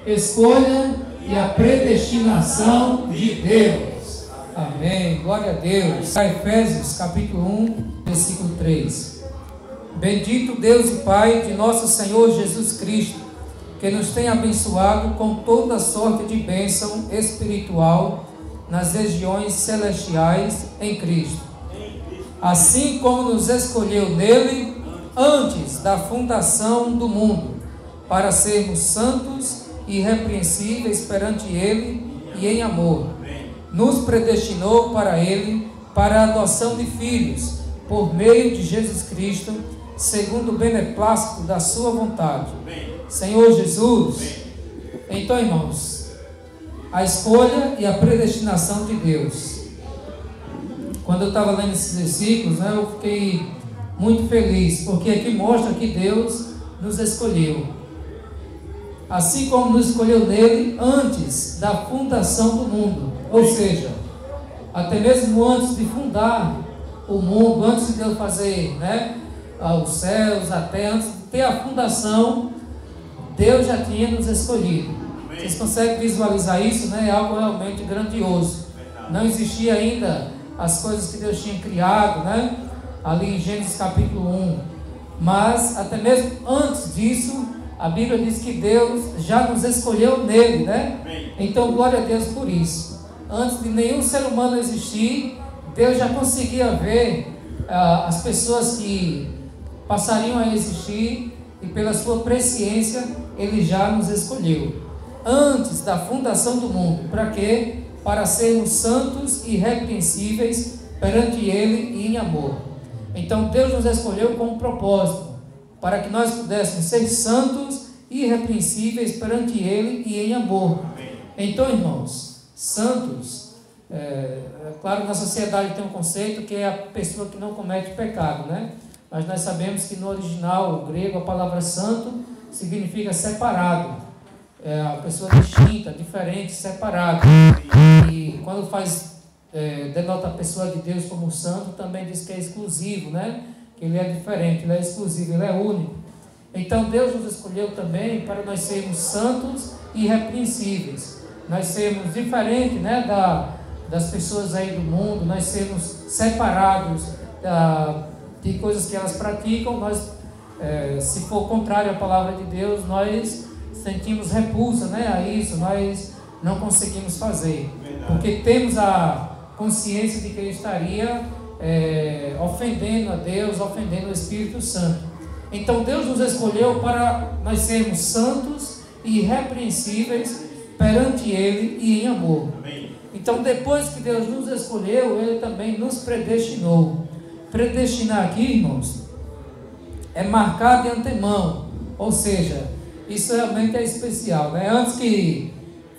Escolha e a predestinação de Deus. Amém. Glória a Deus. Efésios capítulo 1, versículo 3. Bendito Deus e Pai de nosso Senhor Jesus Cristo, que nos tem abençoado com toda sorte de bênção espiritual nas regiões celestiais em Cristo. Assim como nos escolheu nele antes da fundação do mundo, para sermos santos e irrepreensíveis perante ele e em amor. Nos predestinou para ele, para a adoção de filhos, por meio de Jesus Cristo, segundo o beneplácito da sua vontade. Senhor Jesus, então, irmãos, a escolha e a predestinação de Deus. Quando eu estava lendo esses versículos, eu fiquei muito feliz, porque aqui mostra que Deus nos escolheu. Assim como nos escolheu nele antes da fundação do mundo. Ou seja, até mesmo antes de fundar o mundo, antes de Deus fazer os céus, a terra, antes de ter a fundação, Deus já tinha nos escolhido. Vocês conseguem visualizar isso? É algo realmente grandioso. Não existia ainda as coisas que Deus tinha criado, ali em Gênesis capítulo 1. Mas até mesmo antes disso, a Bíblia diz que Deus já nos escolheu nele, Então, glória a Deus por isso. Antes de nenhum ser humano existir, Deus já conseguia ver as pessoas que passariam a existir, e pela sua presciência, Ele já nos escolheu. Antes da fundação do mundo. Para quê? Para sermos santos e irrepreensíveis perante Ele e em amor. Então, Deus nos escolheu com um propósito, para que nós pudéssemos ser santos e irrepreensíveis perante Ele e em amor. Então, irmãos, santos, claro, na sociedade tem um conceito que é a pessoa que não comete pecado, Mas nós sabemos que no original, o grego, a palavra santo significa separado, a pessoa distinta, diferente, separada. E quando denota a pessoa de Deus como santo, também diz que é exclusivo, Que ele é diferente, ele é exclusivo, ele é único. Então Deus nos escolheu também para nós sermos santos e irrepreensíveis. Nós sermos diferentes, das pessoas aí do mundo, nós sermos separados de coisas que elas praticam. Nós, se for contrário à palavra de Deus, nós sentimos repulsa, a isso, nós não conseguimos fazer, porque temos a consciência de que ele estaria ofendendo a Deus, ofendendo o Espírito Santo. Então Deus nos escolheu para nós sermos santos e irrepreensíveis perante Ele e em amor. Então, depois que Deus nos escolheu, Ele também nos predestinou. Predestinar aqui, irmãos, é marcar de antemão, ou seja, isso realmente é especial, Antes que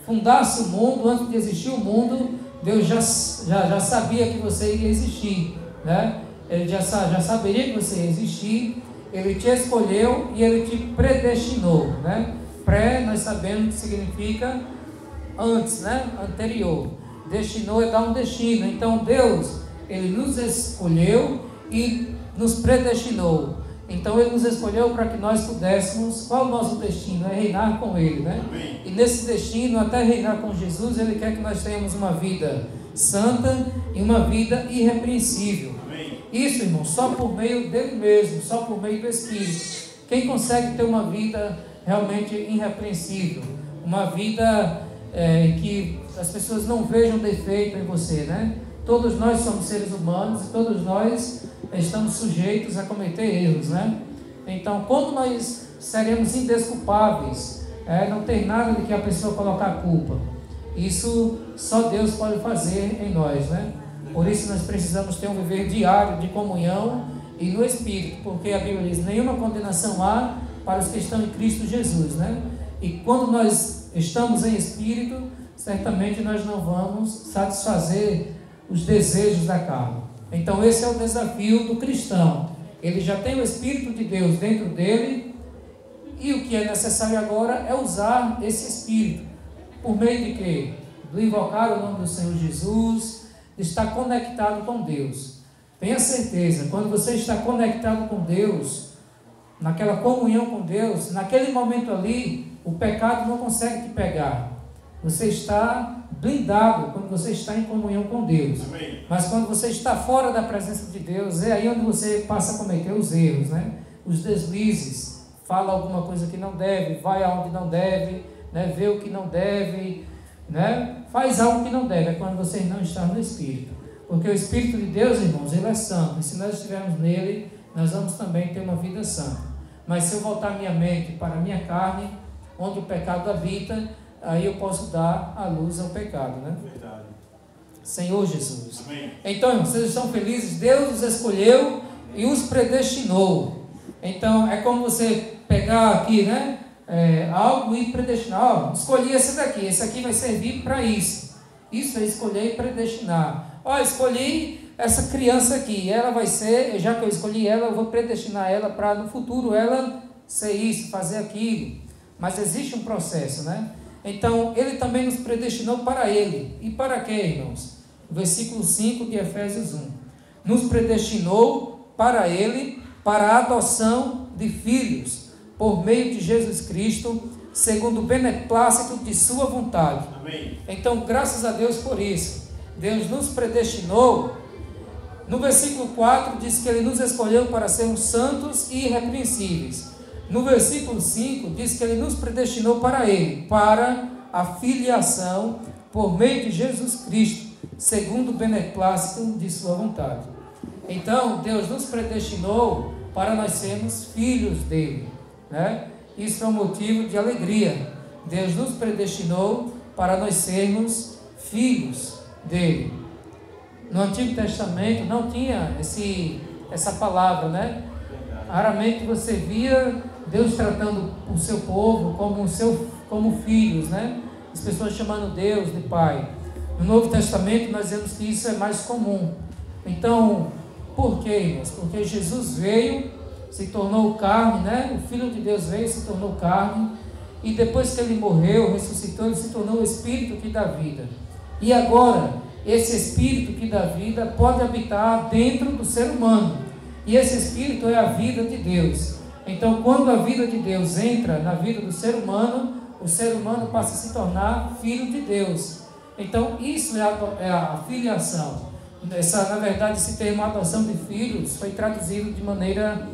fundasse o mundo, antes de existir o mundo, Deus já sabia que você ia existir, Ele já saberia que você ia existir. Ele te escolheu e Ele te predestinou, Pré, nós sabemos que significa antes, anterior. Destinou é dar um destino. Então Deus, Ele nos escolheu e nos predestinou. Então Ele nos escolheu para que nós pudéssemos. Qual é o nosso destino? É reinar com Ele, E nesse destino, até reinar com Jesus, Ele quer que nós tenhamos uma vida santa e uma vida irrepreensível. Isso, irmão, só por meio dele mesmo, só por meio do Espírito. Quem consegue ter uma vida realmente irrepreensível, uma vida em que as pessoas não vejam defeito em você, Todos nós somos seres humanos e todos nós estamos sujeitos a cometer erros, Então, quando nós seremos indesculpáveis, não tem nada de que a pessoa colocar a culpa. Isso só Deus pode fazer em nós, Por isso nós precisamos ter um viver diário de comunhão e no Espírito, porque a Bíblia diz: nenhuma condenação há para os que estão em Cristo Jesus, E quando nós estamos em Espírito, certamente nós não vamos satisfazer os desejos da carne. Então esse é o desafio do cristão. Ele já tem o Espírito de Deus dentro dele, e o que é necessário agora é usar esse Espírito. Por meio de quê? Do invocar o nome do Senhor Jesus, de estar conectado com Deus. Tenha certeza, quando você está conectado com Deus, naquela comunhão com Deus, naquele momento ali, o pecado não consegue te pegar. Você está blindado quando você está em comunhão com Deus. Amém. Mas quando você está fora da presença de Deus, é aí onde você passa a cometer os erros, né? Os deslizes. Fala alguma coisa que não deve, vai aonde não deve, né? Vê o que não deve, né? Faz algo que não deve. É quando você não está no Espírito. Porque o Espírito de Deus, irmãos, ele é santo. E se nós estivermos nele, nós vamos também ter uma vida santa. Mas se eu voltar minha mente para a minha carne, onde o pecado habita, aí eu posso dar a luz ao pecado, né? Verdade. Senhor Jesus. Amém. Então, irmãos, vocês estão felizes? Deus os escolheu e os predestinou. Então, é como você pegar aqui, né? Algo e predestinar. Ó, escolhi esse daqui. Esse aqui vai servir para isso. Isso é escolher e predestinar. Ó, escolhi essa criança aqui. Ela vai ser, já que eu escolhi ela, eu vou predestinar ela para no futuro ela ser isso, fazer aquilo. Mas existe um processo, né? Então, ele também nos predestinou para ele. E para quê, irmãos? Versículo 5 de Efésios 1. Nos predestinou para ele, para a adoção de filhos, por meio de Jesus Cristo, segundo o beneplácito de sua vontade. Amém. Então, graças a Deus por isso. Deus nos predestinou. No versículo 4 diz que ele nos escolheu para sermos santos e irrepreensíveis. No versículo 5 diz que ele nos predestinou para ele, para a filiação por meio de Jesus Cristo, segundo o beneplácito de sua vontade. Então, Deus nos predestinou para nós sermos filhos dele, né? Isso é um motivo de alegria. Deus nos predestinou para nós sermos filhos dele. No Antigo Testamento não tinha essa palavra, né? Raramente você via Deus tratando o seu povo como filhos, né? As pessoas chamando Deus de Pai. No Novo Testamento nós vemos que isso é mais comum. Então, por quê, irmãos? Porque Jesus veio, se tornou carne, né? O Filho de Deus veio, se tornou carne. E depois que ele morreu, ressuscitou, ele se tornou o Espírito que dá vida. E agora, esse Espírito que dá vida pode habitar dentro do ser humano. E esse Espírito é a vida de Deus. Então, quando a vida de Deus entra na vida do ser humano, o ser humano passa a se tornar filho de Deus. Então, isso é a filiação. Na verdade, esse termo adoção de filhos foi traduzido de maneira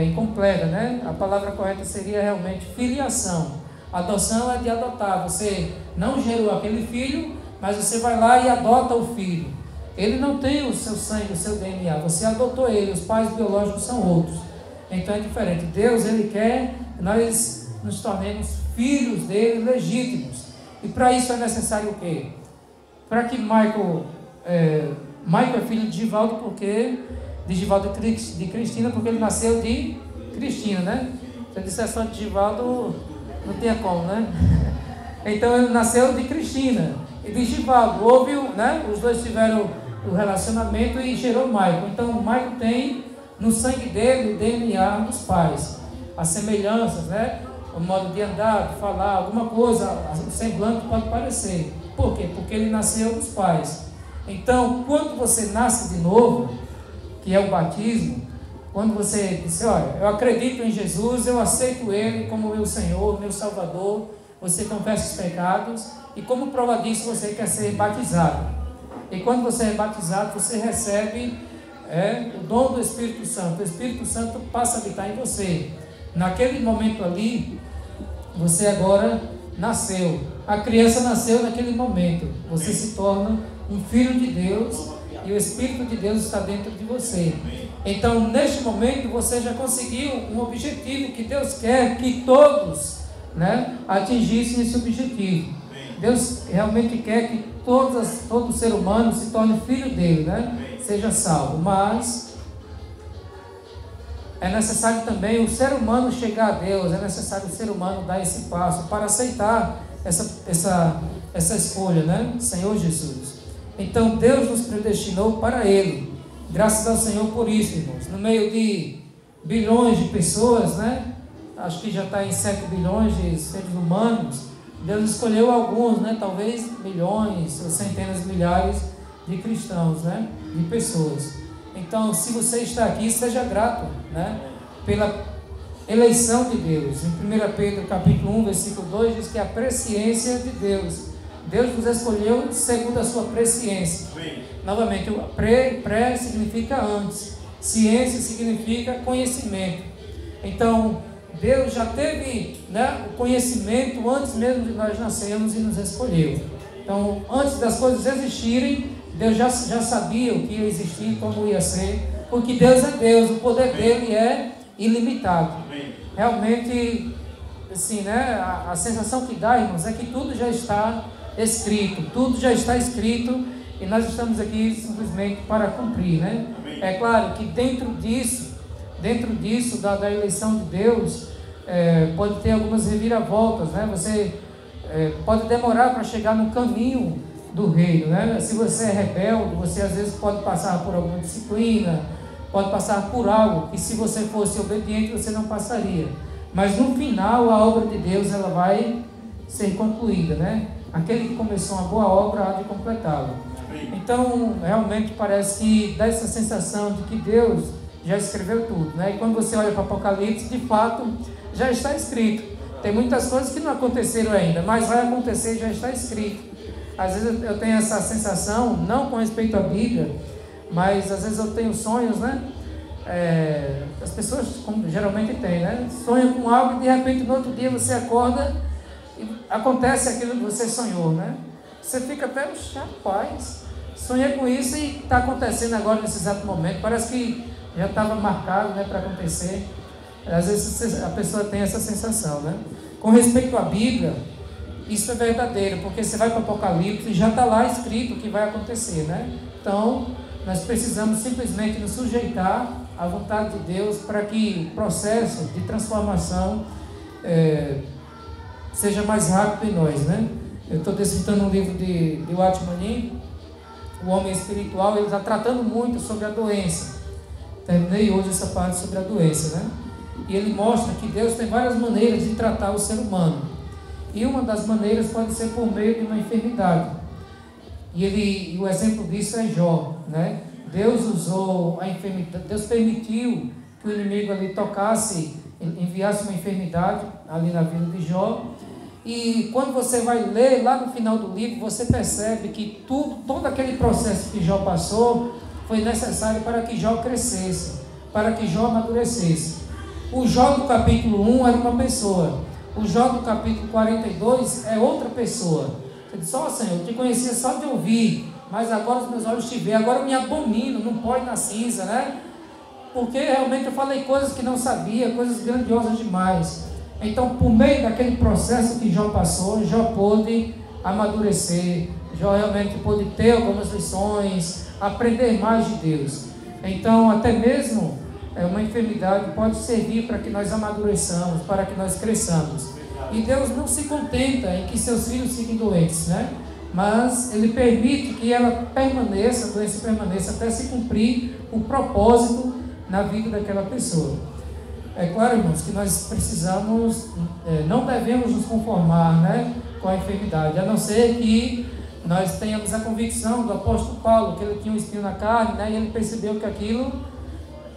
incompleta, né? A palavra correta seria realmente filiação. Adoção é de adotar. Você não gerou aquele filho, mas você vai lá e adota o filho. Ele não tem o seu sangue, o seu DNA. Você adotou ele. Os pais biológicos são outros. Então é diferente. Deus, ele quer que nós nos tornemos filhos dele legítimos. E para isso é necessário o quê? Para que Michael é filho de Givaldo, de Cristina, porque ele nasceu de Cristina, né? Se eu disser só de Givaldo, não tinha como, né? Então ele nasceu de Cristina e de Givaldo. Houve, né? Os dois tiveram o relacionamento e gerou Michael. Então o Michael tem no sangue dele o DNA dos pais, as semelhanças, né? O modo de andar, de falar, alguma coisa, o semblante pode parecer. Por quê? Porque ele nasceu dos pais. Então, quando você nasce de novo, que é o batismo, quando você diz, olha, eu acredito em Jesus, eu aceito Ele como meu Senhor, meu Salvador, você confessa os pecados, e como prova disso, você quer ser batizado. E quando você é batizado, você recebe o dom do Espírito Santo. O Espírito Santo passa a habitar em você. Naquele momento ali, você agora nasceu. A criança nasceu naquele momento. Você se torna um filho de Deus e o Espírito de Deus está dentro de você. Então, neste momento, você já conseguiu um objetivo que Deus quer que todos, né, atingissem esse objetivo. Deus realmente quer que todo ser humano se torne filho dele, né? Seja salvo. Mas é necessário também o ser humano chegar a Deus, é necessário o ser humano dar esse passo para aceitar essa escolha, né? Senhor Jesus. Então Deus nos predestinou para Ele. Graças ao Senhor por isso, irmãos. No meio de bilhões de pessoas, né? Acho que já está em 7 bilhões de seres humanos. Deus escolheu alguns, né? Talvez milhões ou centenas de milhares de cristãos, né? De pessoas. Então, se você está aqui, seja grato, né? eleição de Deus. Em 1 Pedro capítulo 1, versículo 2, diz que a presciência de Deus. Deus nos escolheu segundo a sua presciência. Novamente, o pré significa antes. Ciência significa conhecimento. Então, Deus já teve, né, o conhecimento antes mesmo de nós nascermos e nos escolheu. Então, antes das coisas existirem, Deus já sabia o que ia existir, como ia ser, porque Deus é Deus, o poder dele é ilimitado. Realmente, assim, né, a sensação que dá, irmãos, é que tudo já está escrito, e nós estamos aqui simplesmente para cumprir, né? É claro que dentro disso da eleição de Deus, pode ter algumas reviravoltas, né? Você pode demorar para chegar no caminho do reino, né? Se você é rebelde, você às vezes pode passar por alguma disciplina, pode passar por algo que, se você fosse obediente, você não passaria. Mas no final, a obra de Deus, ela vai ser concluída, né? Aquele que começou uma boa obra há de completá-la. Então, realmente parece que dá essa sensação de que Deus já escreveu tudo, né? E quando você olha para o Apocalipse, de fato, já está escrito. Tem muitas coisas que não aconteceram ainda, mas vai acontecer, já está escrito. Às vezes eu tenho essa sensação, não com respeito à Bíblia, mas às vezes eu tenho sonhos, né? As pessoas, como geralmente têm, né? Sonham com algo e de repente no outro dia você acorda e acontece aquilo que você sonhou, né? Você fica até, rapaz, sonhei com isso e está acontecendo agora nesse exato momento. Parece que já estava marcado, né, para acontecer. Às vezes a pessoa tem essa sensação, né? Com respeito à Bíblia, isso é verdadeiro, porque você vai para o Apocalipse e já está lá escrito o que vai acontecer, né? Então, nós precisamos simplesmente nos sujeitar à vontade de Deus para que o processo de transformação seja mais rápido em nós, né? Eu estou descitando um livro de Watchman, O Homem Espiritual. Ele está tratando muito sobre a doença. Terminei hoje essa parte sobre a doença, né? E ele mostra que Deus tem várias maneiras de tratar o ser humano. E uma das maneiras pode ser por meio de uma enfermidade. E o exemplo disso é Jó, né? Deus usou a enfermidade, Deus permitiu que o inimigo ali enviasse uma enfermidade ali na vida de Jó. E quando você vai ler lá no final do livro, você percebe que todo aquele processo que Jó passou foi necessário para que Jó crescesse, para que Jó amadurecesse. O Jó do capítulo 1 era uma pessoa, o Jó do capítulo 42 é outra pessoa. Você diz: ó Senhor, eu te conhecia só de ouvir, mas agora os meus olhos te veem, agora eu me abomino, não pode na cinza, né? Porque realmente eu falei coisas que não sabia, coisas grandiosas demais. Então, por meio daquele processo que Jó passou, Jó pôde amadurecer, Jó realmente pôde ter algumas lições, aprender mais de Deus. Então, até mesmo uma enfermidade pode servir para que nós amadureçamos, para que nós cresçamos. E Deus não se contenta em que seus filhos fiquem doentes, né? Mas Ele permite que ela permaneça, a doença permaneça, até se cumprir o propósito na vida daquela pessoa. É claro, irmãos, que nós precisamos, não devemos nos conformar, né, com a enfermidade, a não ser que nós tenhamos a convicção do apóstolo Paulo, que ele tinha um espinho na carne, né, e ele percebeu que aquilo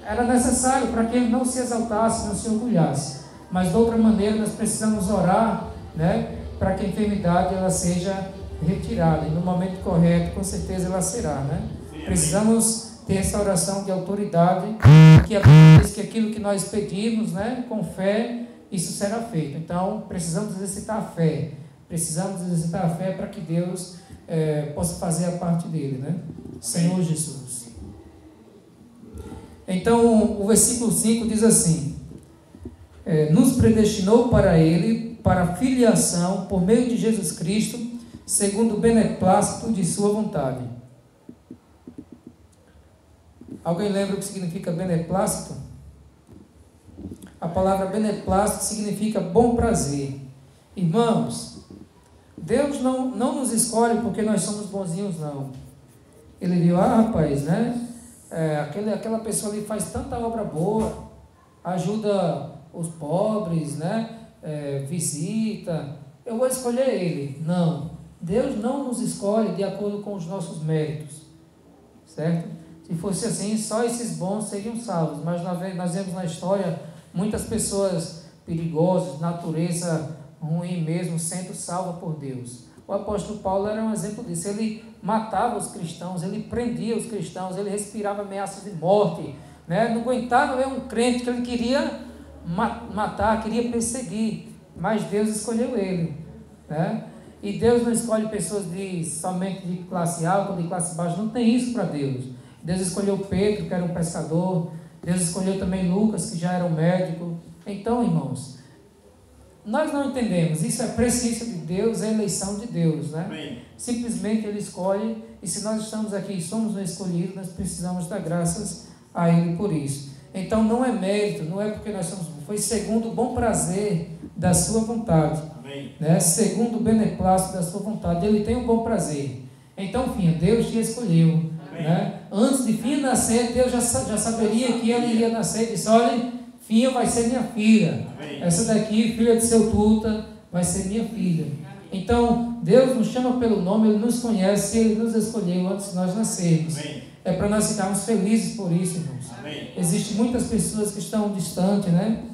era necessário para que ele não se exaltasse, não se orgulhasse. Mas de outra maneira nós precisamos orar, né, para que a enfermidade ela seja retirada, e no momento correto com certeza ela será, né? Precisamos ter essa oração de autoridade, que diz que aquilo que nós pedimos, né, com fé, isso será feito. Então precisamos exercitar a fé, para que Deus possa fazer a parte dele, né? Senhor Jesus. Então o versículo 5 diz assim: nos predestinou para Ele, para a filiação por meio de Jesus Cristo, segundo o beneplácito de sua vontade. Alguém lembra o que significa beneplácito? A palavra beneplácito significa bom prazer. Irmãos, Deus não nos escolhe porque nós somos bonzinhos, não. Ele viu, rapaz, né? Aquela pessoa ali faz tanta obra boa, ajuda os pobres, né? Visita, eu vou escolher ele. Não, Deus não nos escolhe de acordo com os nossos méritos, certo? Se fosse assim, só esses bons seriam salvos. Mas nós vemos na história Muitas pessoas perigosas, natureza ruim mesmo, sendo salva por Deus. O apóstolo Paulo era um exemplo disso. Ele matava os cristãos, ele prendia os cristãos, ele respirava ameaças de morte, né? Não aguentava ver um crente que ele queria matar, queria perseguir, mas Deus escolheu ele, né? E Deus não escolhe pessoas somente de classe alta ou de classe baixa, não tem isso para Deus. Deus escolheu Pedro, que era um pescador. Deus escolheu também Lucas, que já era um médico. Então, irmãos, nós não entendemos, isso é presciência de Deus, é eleição de Deus, né? Amém. Simplesmente Ele escolhe, e se nós estamos aqui e somos um escolhido, nós precisamos dar graças a Ele por isso. Então não é mérito, não é porque nós somos, foi segundo o bom prazer da sua vontade, né? Segundo o beneplácito da sua vontade, Ele tem um bom prazer. Então, filha, Deus te escolheu, né? Antes de Finha nascer, Deus já saberia que ele ia nascer, e disse: olha, Finha vai ser minha filha. Amém. Essa daqui, filha de seu tuta, vai ser minha filha. Então, Deus nos chama pelo nome, Ele nos conhece, Ele nos escolheu antes de nós nascermos. Amém. É para nós ficarmos felizes por isso, irmãos. Existem muitas pessoas que estão distantes, né?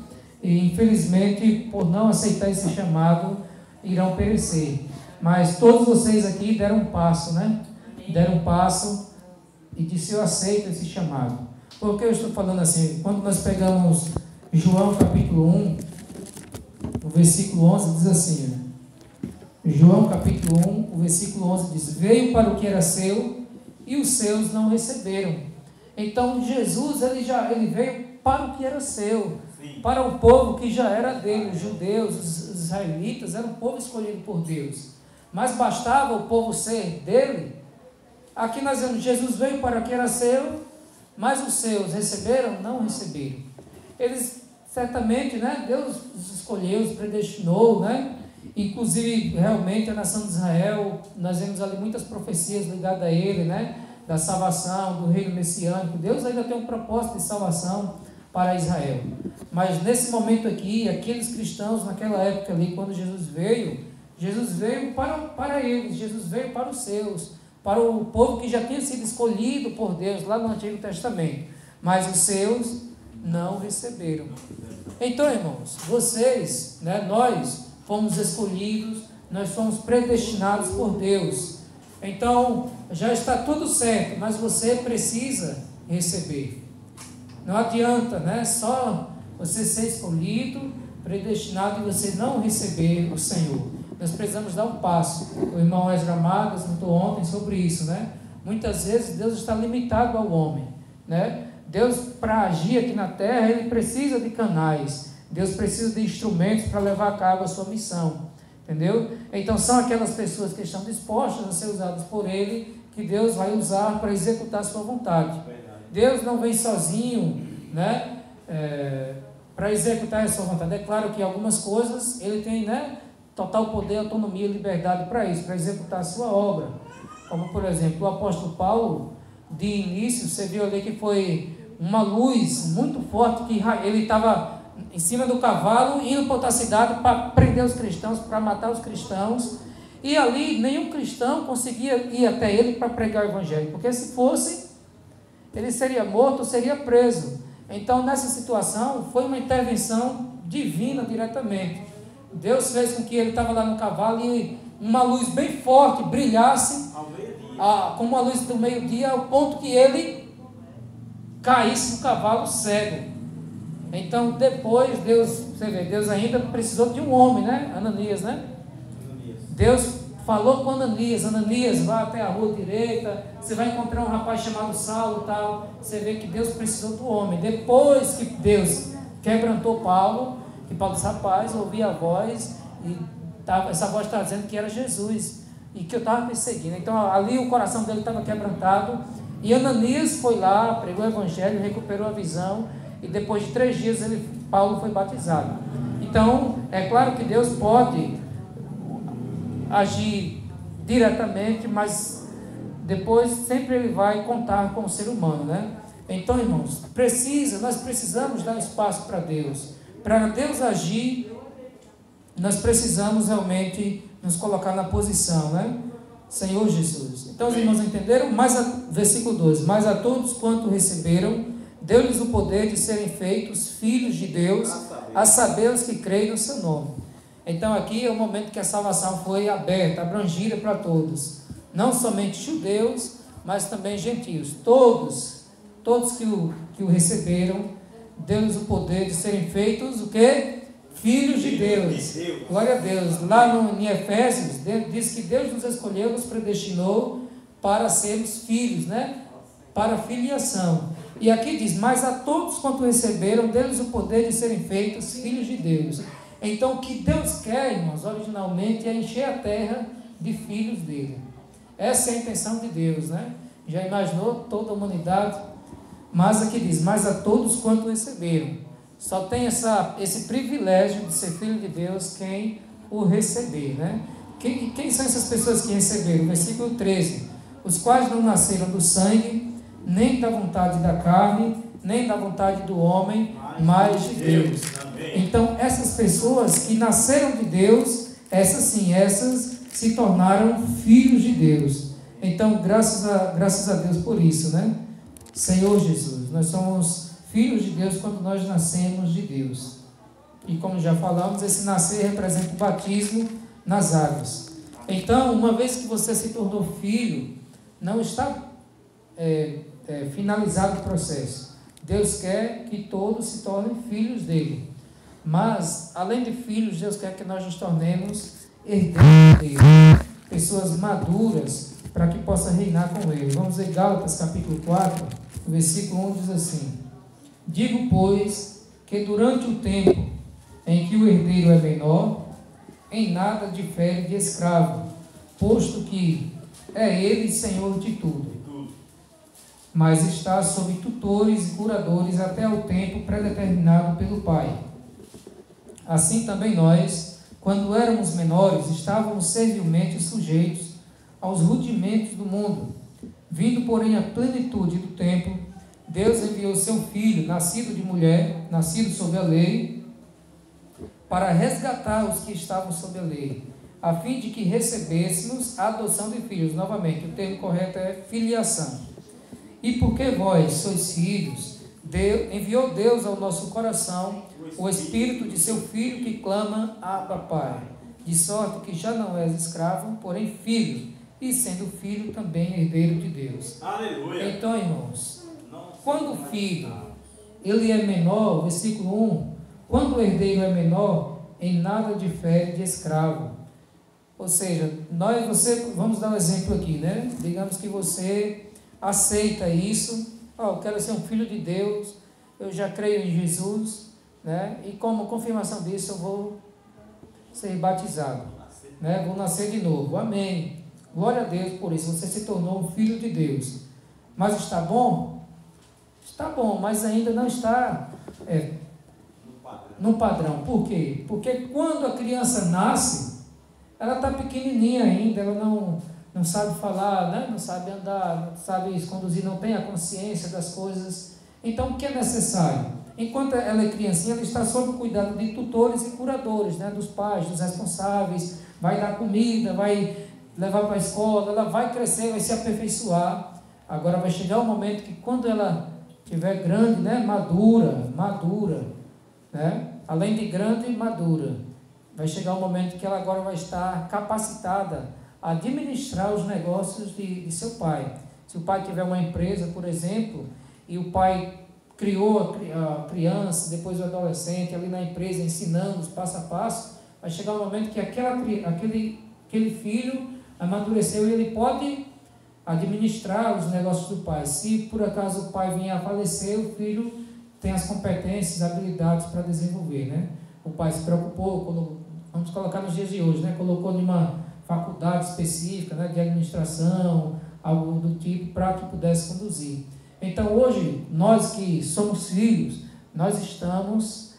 E infelizmente, por não aceitar esse chamado, irão perecer. Mas todos vocês aqui deram um passo, né? Deram um passo e disse: eu aceito esse chamado. Por que eu estou falando assim? Quando nós pegamos João capítulo 1, o versículo 11 diz assim, João capítulo 1, o versículo 11 diz: veio para o que era seu e os seus não receberam. Então Jesus ele veio para o que era seu, sim, para o povo que já era dele, os judeus, os israelitas, era um povo escolhido por Deus. Mas bastava o povo ser dele? Aqui nós vemos, Jesus veio para o que era seu, mas os seus receberam? Não receberam. Eles certamente, né, Deus os escolheu, os predestinou, né? Inclusive, realmente, a nação de Israel, nós vemos ali muitas profecias ligadas a ele, né? Da salvação, do reino messiânico. Deus ainda tem um propósito de salvação para Israel. Mas nesse momento aqui, aqueles cristãos naquela época ali, quando Jesus veio para eles, Jesus veio para os seus, para o povo que já tinha sido escolhido por Deus lá no Antigo Testamento. Mas os seus não receberam. Então, irmãos, vocês, né, nós fomos escolhidos, nós fomos predestinados por Deus. Então, já está tudo certo, mas você precisa receber. Não adianta, né, só você ser escolhido, predestinado e você não receber o Senhor. Nós precisamos dar um passo. O irmão Ezra Magas comentou ontem sobre isso, né? Muitas vezes Deus está limitado ao homem, né? Deus, para agir aqui na terra, Ele precisa de canais. Deus precisa de instrumentos para levar a cabo a sua missão. Entendeu? Então são aquelas pessoas que estão dispostas a ser usadas por Ele, que Deus vai usar para executar a sua vontade. Deus não vem sozinho, né, para executar a sua vontade. É claro que algumas coisas Ele tem, né, total poder, autonomia e liberdade para isso, para executar a sua obra. Como, por exemplo, o apóstolo Paulo, de início, você viu ali que foi uma luz muito forte, que ele estava em cima do cavalo, indo para outra cidade para prender os cristãos, para matar os cristãos, e ali nenhum cristão conseguia ir até ele para pregar o evangelho, porque se fosse, ele seria morto ou seria preso. Então, nessa situação, foi uma intervenção divina diretamente. Deus fez com que ele estava lá no cavalo e uma luz bem forte brilhasse, como a luz do meio-dia, ao ponto que ele caísse no cavalo cego. Então, depois, você vê, Deus ainda precisou de um homem, né? Ananias, né? Deus falou com Ananias: Ananias, vá até a rua direita, você vai encontrar um rapaz chamado Saulo e tal. Você vê que Deus precisou do homem. Depois que Deus quebrantou Paulo, que Paulo disse: rapaz, ouvi a voz, e essa voz estava dizendo que era Jesus, e que eu estava perseguindo. Então, ali o coração dele estava quebrantado, e Ananias foi lá, pregou o evangelho, recuperou a visão, e depois de 3 dias Paulo foi batizado. Então, é claro que Deus pode agir diretamente, mas depois sempre Ele vai contar com o ser humano, né? Então, irmãos, nós precisamos dar espaço para Deus. Para Deus agir, nós precisamos realmente nos colocar na posição, né? Senhor Jesus. Então, os irmãos entenderam? Versículo 12: mas a todos quanto receberam, deu-lhes o poder de serem feitos filhos de Deus, a saber os que creem no seu nome. Então aqui é o momento que a salvação foi aberta, abrangida para todos, não somente judeus, mas também gentios. Todos que o receberam, deu-lhes o poder de serem feitos o quê? Filhos de Deus. Glória a Deus. Lá em Efésios, diz que Deus nos escolheu, nos predestinou para sermos filhos, né? Para filiação. E aqui diz, mas a todos quanto receberam, deu-lhes o poder de serem feitos filhos de Deus. Então o que Deus quer, irmãos, originalmente é encher a terra de filhos dele. Essa é a intenção de Deus, né? Já imaginou toda a humanidade? Mas aqui diz, mas a todos quanto receberam. Só tem esse privilégio de ser filho de Deus quem o receber, né? Quem são essas pessoas que receberam? Versículo 13. Os quais não nasceram do sangue, nem da vontade da carne, nem da vontade do homem, mas de Deus. Então, essas pessoas que nasceram de Deus, essas se tornaram filhos de Deus. Então, graças a Deus por isso, né? Senhor Jesus, nós somos filhos de Deus quando nós nascemos de Deus. E como já falamos, esse nascer representa o batismo nas águas. Então, uma vez que você se tornou filho, não está finalizado o processo. Deus quer que todos se tornem filhos dele. Mas, além de filhos, Deus quer que nós nos tornemos herdeiros dele. Pessoas maduras para que possa reinar com ele. Vamos ver Gálatas capítulo 4, versículo 1 diz assim: digo, pois, que durante o tempo em que o herdeiro é menor, em nada difere de escravo, posto que é ele senhor de tudo, mas está sob tutores e curadores até o tempo predeterminado pelo Pai. Assim também nós, quando éramos menores, estávamos servilmente sujeitos aos rudimentos do mundo. Vindo, porém, à plenitude do tempo, Deus enviou seu Filho, nascido de mulher, nascido sob a lei, para resgatar os que estavam sob a lei, a fim de que recebêssemos a adoção de filhos. Novamente, o termo correto é filiação. E porque vós sois filhos, enviou Deus ao nosso coração o Espírito de seu Filho que clama, Abba, Pai. De sorte que já não és escravo, porém filho, e sendo filho também herdeiro de Deus. Aleluia. Então, irmãos, quando o filho ele é menor, versículo 1, quando o herdeiro é menor, em nada difere de escravo. Ou seja, vamos dar um exemplo aqui, né? Digamos que você aceita isso, eu quero ser um filho de Deus, eu já creio em Jesus, né? E como confirmação disso eu vou ser batizado, né? Vou nascer de novo, amém. Glória a Deus por isso, você se tornou um filho de Deus. Mas está bom? Está bom, mas ainda não está no padrão. Por quê? Porque quando a criança nasce, ela está pequenininha ainda, ela não sabe falar, né? Não sabe andar, não sabe conduzir, não tem a consciência das coisas. Então, o que é necessário? Enquanto ela é criancinha, ela está sob o cuidado de tutores e curadores, né? Dos pais, dos responsáveis, vai dar comida, vai levar para a escola, ela vai crescer, vai se aperfeiçoar. Agora vai chegar o momento que quando ela estiver grande, né? madura, né? Além de grande, madura, vai chegar o momento que ela agora vai estar capacitada a administrar os negócios de seu pai. Se o pai tiver uma empresa, por exemplo, e o pai criou a criança, depois o adolescente, ali na empresa, ensinando passo a passo, vai chegar o momento que aquele filho amadureceu e ele pode administrar os negócios do pai. Se por acaso o pai vier a falecer, o filho tem as competências, habilidades para desenvolver, né? O pai se preocupou, vamos colocar nos dias de hoje, né? Colocou numa faculdade específica, né? De administração, algo do tipo, para que pudesse conduzir. Então hoje, nós que somos filhos, nós estamos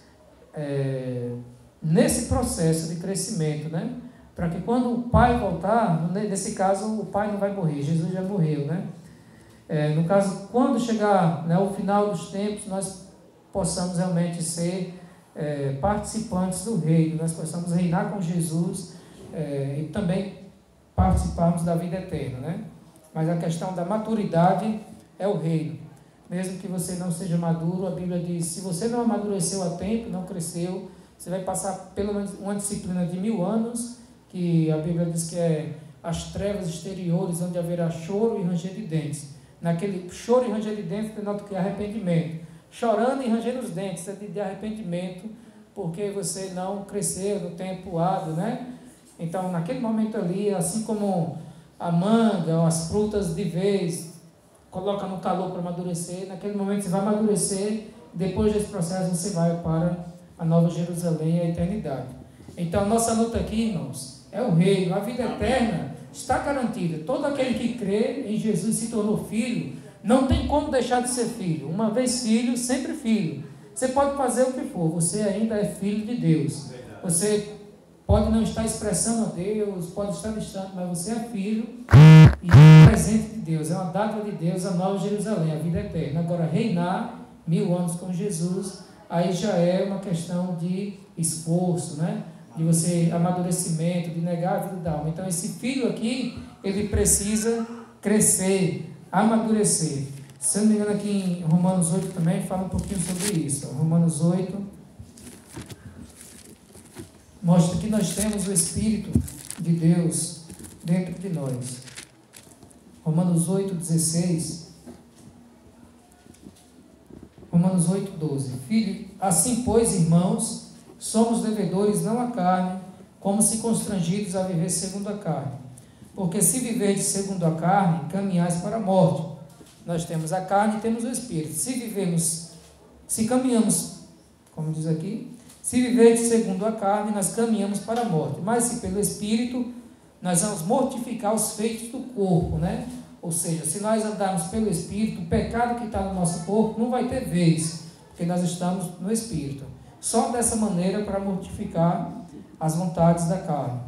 nesse processo de crescimento, né? Para que quando o pai voltar, nesse caso o pai não vai morrer, Jesus já morreu, né? No caso, quando chegar, né, o final dos tempos, nós possamos realmente ser participantes do reino, nós possamos reinar com Jesus e também participarmos da vida eterna, né? Mas a questão da maturidade é o reino. mesmo que você não seja maduro, a Bíblia diz, se você não amadureceu a tempo, não cresceu, você vai passar pelo menos uma disciplina de 1000 anos, que a Bíblia diz que é as trevas exteriores, onde haverá choro e ranger de dentes. Naquele choro e ranger de dentes, denota que é arrependimento. Chorando e rangendo os dentes, é de arrependimento, porque você não cresceu no tempo hábil, né? Então, naquele momento ali, assim como a manga ou as frutas de vez, coloca no calor para amadurecer, naquele momento você vai amadurecer, depois desse processo você vai para a Nova Jerusalém e a eternidade. Então, nossa luta aqui, irmãos, é o reino, a vida eterna está garantida. Todo aquele que crê em Jesus se tornou filho, não tem como deixar de ser filho. Uma vez filho, sempre filho. Você pode fazer o que for, você ainda é filho de Deus. Você pode não estar expressando a Deus, pode estar distante, mas você é filho e é presente de Deus. É uma dádiva de Deus, a Nova Jerusalém, a vida eterna. Agora, reinar 1000 anos com Jesus, aí já é uma questão de esforço, né? De você, amadurecimento, de negar a vida da alma. Então, esse filho aqui, ele precisa crescer, amadurecer. Se eu não me engano, aqui em Romanos 8 também fala um pouquinho sobre isso. Romanos 8 mostra que nós temos o Espírito de Deus dentro de nós. Romanos 8:16. Romanos 8:12. Filho, assim pois, irmãos, somos devedores não à carne, como se constrangidos a viver segundo a carne. Porque se viverdes segundo a carne, caminhais para a morte. Nós temos a carne e temos o Espírito. Se caminhamos, como diz aqui, se viverdes segundo a carne, nós caminhamos para a morte. Mas se pelo Espírito, nós vamos mortificar os feitos do corpo, né? Ou seja, se nós andarmos pelo Espírito, o pecado que está no nosso corpo não vai ter vez, porque nós estamos no Espírito. Só dessa maneira para mortificar as vontades da carne.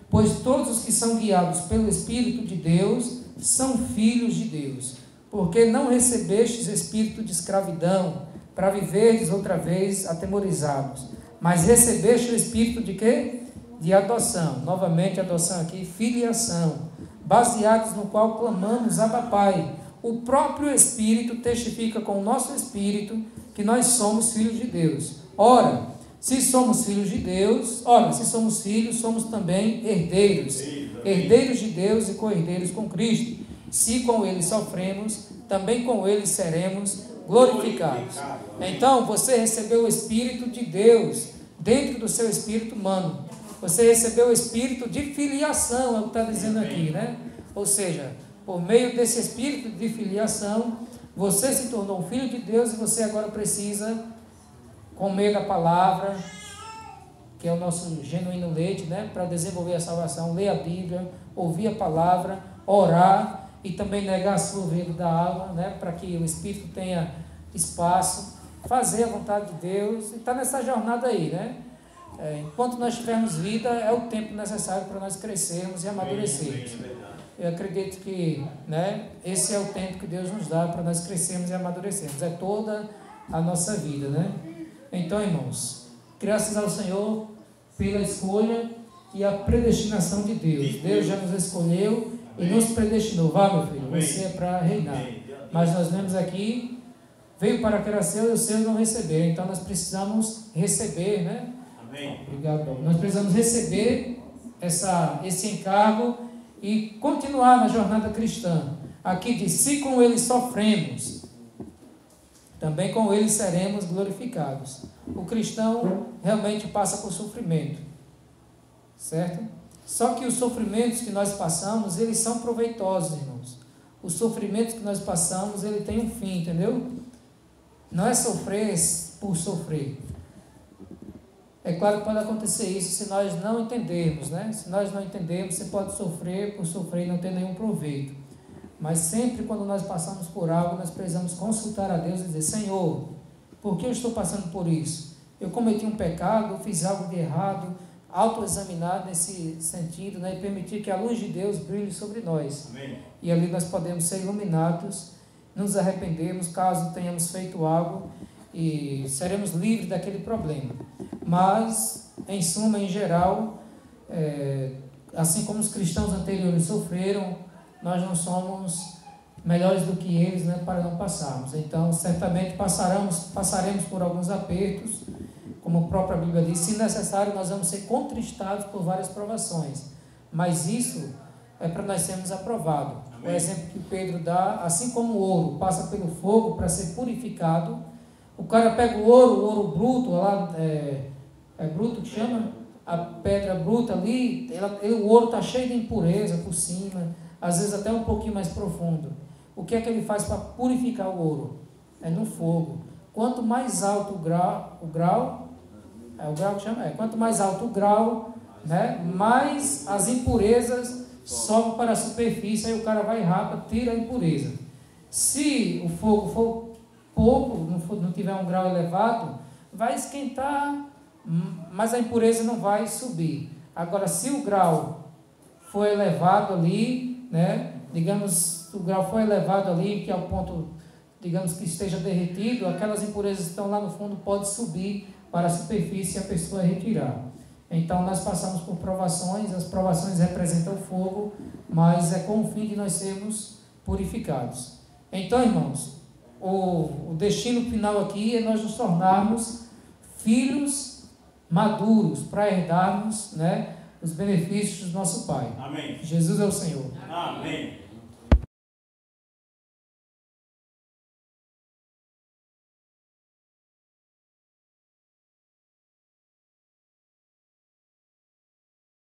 Pois todos os que são guiados pelo Espírito de Deus são filhos de Deus. Porque não recebestes espírito de escravidão para viverdes outra vez atemorizados, mas recebeste o espírito de quê? De adoção. Novamente, adoção aqui, filiação, baseados no qual clamamos, Abba Pai. O próprio Espírito testifica com o nosso espírito que nós somos filhos de Deus. Ora, se somos filhos de Deus, se somos filhos, somos também herdeiros. Herdeiros de Deus e co-herdeiros com Cristo. Se com ele sofremos, também com ele seremos glorificados. Então, você recebeu o Espírito de Deus dentro do seu espírito humano. Você recebeu o espírito de filiação, é o que está dizendo aqui, né? Ou seja, por meio desse espírito de filiação, você se tornou um filho de Deus e você agora precisa comer da palavra, que é o nosso genuíno leite, né? Para desenvolver a salvação, ler a Bíblia, ouvir a palavra, orar e também negar o veio da alma, né? Para que o Espírito tenha espaço, fazer a vontade de Deus e está nessa jornada aí, né? Enquanto nós tivermos vida, é o tempo necessário para nós crescermos e amadurecermos. Eu acredito que, né, esse é o tempo que Deus nos dá para nós crescermos e amadurecermos. É toda a nossa vida, né? Então, irmãos, graças ao Senhor pela escolha e a predestinação de Deus. Deus já nos escolheu e nos predestinou. Vá, meu filho, você é para reinar. Mas nós vemos aqui, veio para que era seu e os seus não receberam. Então, nós precisamos receber, né? Obrigado, Paulo. Nós precisamos receber esse encargo e continuar na jornada cristã. Aqui diz, se com ele sofremos, também com ele seremos glorificados. O cristão realmente passa por sofrimento, certo? Só que os sofrimentos que nós passamos, eles são proveitosos, irmãos. Os sofrimentos que nós passamos, ele tem um fim, entendeu? Não é sofrer por sofrer. É claro que pode acontecer isso se nós não entendermos, né? Se nós não entendermos, você pode sofrer por sofrer e não ter nenhum proveito. Mas sempre quando nós passamos por algo, nós precisamos consultar a Deus e dizer, Senhor, por que eu estou passando por isso? Eu cometi um pecado, eu fiz algo de errado, autoexaminar nesse sentido, né? E permitir que a luz de Deus brilhe sobre nós. Amém. E ali nós podemos ser iluminados, nos arrependermos caso tenhamos feito algo e seremos livres daquele problema. Mas, em suma, em geral, assim como os cristãos anteriores sofreram, nós não somos melhores do que eles, né, para não passarmos. Então, certamente passaremos por alguns apertos, como a própria Bíblia diz, se necessário, nós vamos ser contristados por várias provações, mas isso é para nós sermos aprovados. O exemplo que Pedro dá, assim como o ouro passa pelo fogo para ser purificado, o cara pega o ouro bruto, lá, é bruto que chama? A pedra bruta ali, o ouro está cheio de impureza por cima, às vezes até um pouquinho mais profundo. O que é que ele faz para purificar o ouro? É no fogo. Quanto mais alto o grau, quanto mais alto o grau, né, mais as impurezas sobem para a superfície, aí o cara vai e rapa, tira a impureza. Se o fogo for pouco, não tiver um grau elevado, vai esquentar, mas a impureza não vai subir. Agora, se o grau for elevado ali, né, digamos, o grau foi elevado ali, que é o ponto, digamos, que esteja derretido, aquelas impurezas que estão lá no fundo podem subir para a superfície e a pessoa retirar. Então, nós passamos por provações, as provações representam o fogo, mas é com o fim de nós sermos purificados. Então, irmãos, o destino final aqui é nós nos tornarmos filhos maduros para herdarmos, né, os benefícios do nosso Pai. Amém. Jesus é o Senhor. Amém.